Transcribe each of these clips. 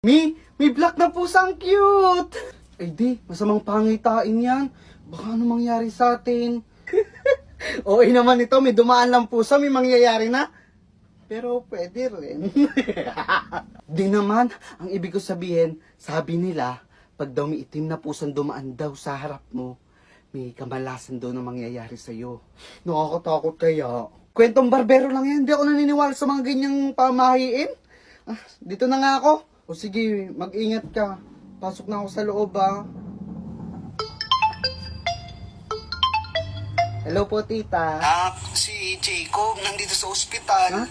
May black na pusang cute! Ay di, masamang pangitain yan. Baka ano mangyari sa atin? Oo naman ito, may dumaan lang pusa, may mangyayari na. Pero pwede rin. Di naman, ang ibig ko sabihin, sabi nila, pag daw may itim na pusang dumaan daw sa harap mo, may kamalasan daw na mangyayari sa'yo. Nakakatakot kaya. Kwentong barbero lang yan, hindi ako naniniwala sa mga ganyang pamahiin. Dito na nga ako. O sige, mag-ingat ka. Pasok na ako sa loob Hello po, tita. Si Jacob nandito sa ospital. Ha?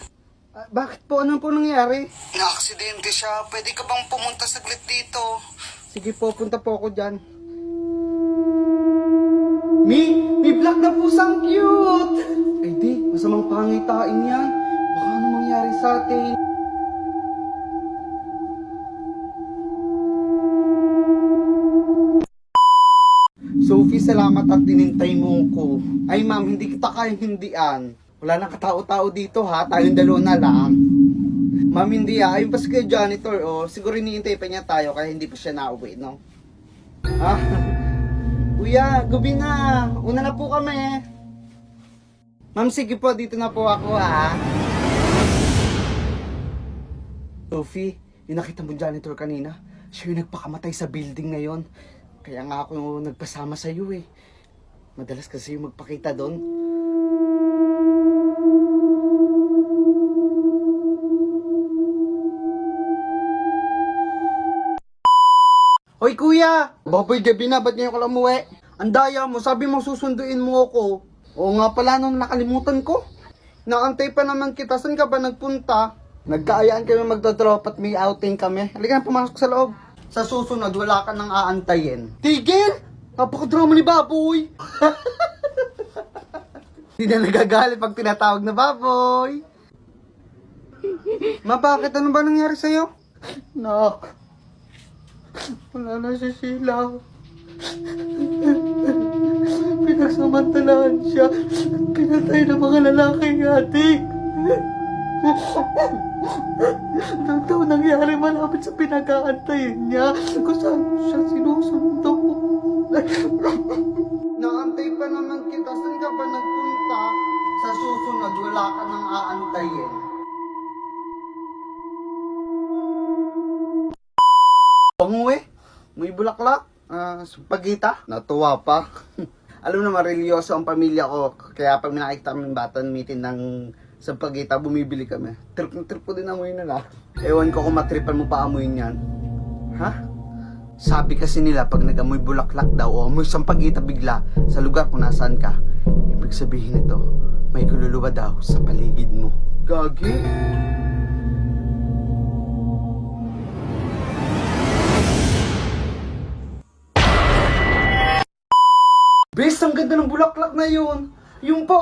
Bakit po? Ano po nangyari? Na-aksidente siya. Pwede ka bang pumunta saglit dito? Sige po, punta po ako dyan. May black na pusang cute! Ay di, masamang pangitain yan. Baka ano mangyari sa atin? Sophie, salamat at tinintay mo ko. Ay ma'am, hindi kita kayang hindian. Wala nang katao-tao dito ha, tayong dalawa na lang. Ma'am, hindi ayun pa si kay janitor siguro iniintay pa niya tayo kaya hindi pa siya nauwi, no? Kuya, gabi na. Una na po kami. Ma'am, sige po, dito na po ako Sophie, yung nakita mo janitor kanina, siya yung nagpakamatay sa building na yon. Kaya nga ako nagpasama sa iyo eh. Madalas kasi yung magpakita doon. Hoy kuya! Baboy gabi na, ba't ngayon ka lang umuwi? Ang daya mo, sabi mo susunduin mo ako. Oo nga pala, nung nakalimutan ko. Nakantay pa naman kita, saan ka ba nagpunta? Nagkaayaan kami magdodrop at may outing kami. Halika na, pumasok sa loob. Sa susunod, wala ka nang aantayin. Tigil! Napakadrama ni Baboy! Hindi na nagagalit pag tinatawag na Baboy. Ma, bakit? Ano ba nangyari sa'yo? Nak, wala na si Sheila. Pinagsamantalaan siya. Pinatay ng mga lalaking ating. Anong daw nangyari malapit sa pinag-aantayin niya? Kung saan siya sinusundo. Naantay pa naman kita. Saan ka ba nagpunta? Sa susunod, wala ka nang aantayin. Panguwi? May bulaklak? Spagita? Natuwa pa. Alam naman, religyoso ang pamilya ko. Kaya pag nakikita kami bata meeting ng sampagita, bumibili kami. Trip na trip ko din amoy na Ewan ko kung matripan mo pa amoy niyan. Ha? Sabi kasi nila pag nag-amoy bulaklak daw o amoy sampagita bigla sa lugar kung nasaan ka, ibig sabihin nito, may kululuwa daw sa paligid mo. Gagi? Bes, ang ganda ng bulaklak na yun. Yung pa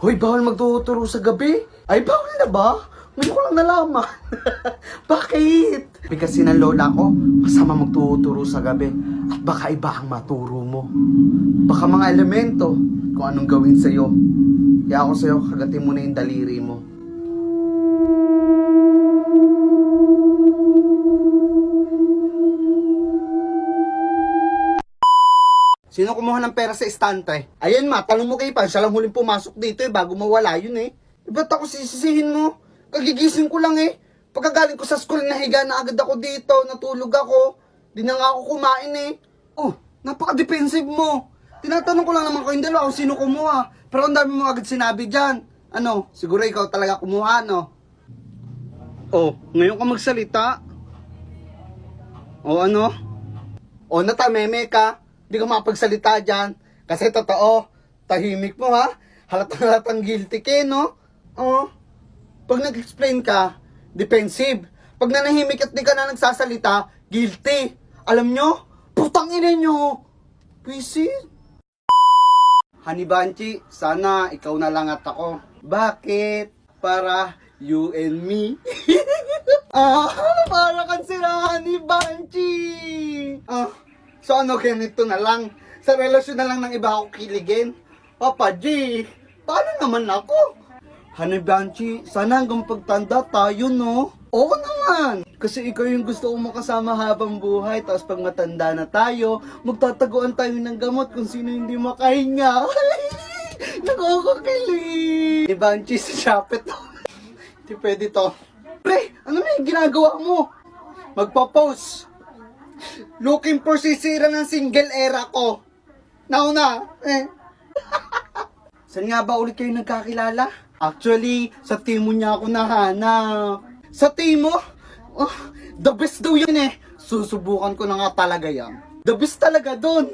Hoy, bawal magtuturo sa gabi. Ay, bawal na ba? Ngayon ko lang nalaman. Bakit? Kasi ng lola ko, masama magtuturo sa gabi. At baka iba ang maturo mo. Baka mga elemento kung anong gawin sa'yo. Kaya ako sa'yo, kagatin mo na yung daliri mo. Sino kumuha ng pera sa estante? Ayan ma, tanong mo kay Pan, siya lang huling pumasok dito bago mawala yun Ba't ako sisisihin mo? Kagigising ko lang Pagkagaling ko sa school, nahiga na agad ako dito, natulog ako. Di na nga ako kumain napaka-defensive mo. Tinatanong ko lang naman kayong dalawa kung sino kumuha. Pero ang dami mo agad sinabi dyan. Ano, siguro ikaw talaga kumuha, no? Ngayon ka magsalita. Ano? Natameme ka. Hindi ka makapagsalita dyan. Kasi totoo, tahimik mo halatang guilty ka no? Pag nag-explain ka, defensive. Pag nanahimik at di ka na nagsasalita, guilty. Alam nyo? Putang ina nyo! Pwisit. Honey Banchi, sana ikaw na lang at ako. Bakit? Para you and me. Para kan sila, Honey Banchi. So ano, ganito na lang. Sa relasyon na lang ng iba ako kiligin. Papa G, paano naman ako? Honey Banchi, sana hanggang pagtanda tayo, no? Oo naman! Kasi ikaw yung gusto kong makasama habang buhay, tapos pag matanda na tayo, magtataguan tayo ng gamot kung sino hindi makahinga. Nakakakilig! Diba ang cheese sa Shopee to? Hindi pwede to. Pre, ano na yung ginagawa mo? Magpa-post. Looking for sisira ng single era ko. Nauna, eh. Saan nga ba ulit kayo nagkakilala? Actually, sa Timo niya ako nahanap. Sa Timo? Oh, the best daw yun eh. Susubukan ko na nga talaga yan. The best talaga dun.